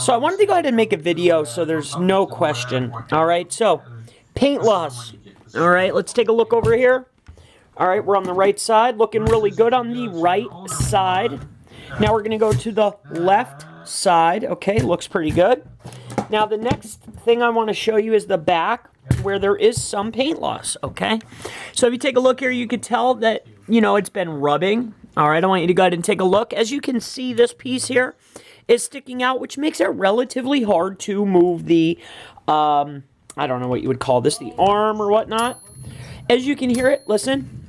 So I wanted to go ahead and make a video so there's no question. All right, so paint loss. All right, let's take a look over here. All right, we're on the right side, looking really good on the right side. Now we're going to go to the left side. Okay, looks pretty good. Now the next thing I want to show you is the back, where there is some paint loss, okay? So if you take a look here, you can tell that, you know, it's been rubbing. All right, I want you to go ahead and take a look. As you can see, this piece here is sticking out, which makes it relatively hard to move the, I don't know what you would call this, the arm or whatnot. As you can hear it, listen,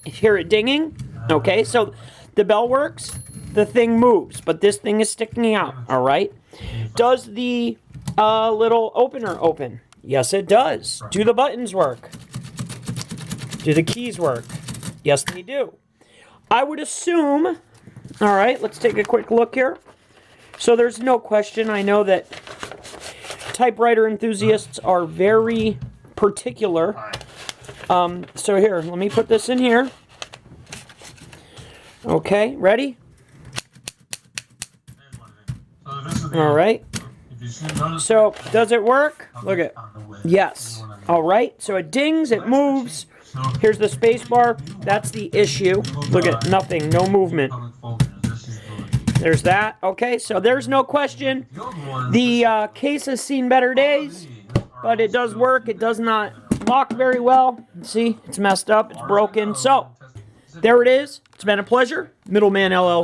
hear it dinging, okay? So the bell works, the thing moves, but this thing is sticking out, all right? Does the little opener open? Yes, it does. Do the buttons work? Do the keys work? Yes, they do. I would assume, all right, let's take a quick look here. So there's no question, I know that typewriter enthusiasts are very particular. So here, let me put this in here. Okay, ready? All right. So, does it work? Look at, yes. All right, so it dings, it moves. Here's the space bar. That's the issue. Look at nothing, no movement. There's that. Okay, so there's no question. The case has seen better days, but it does work. It does not lock very well. See, it's messed up, it's broken. So, there it is. It's been a pleasure. Middleman LLC.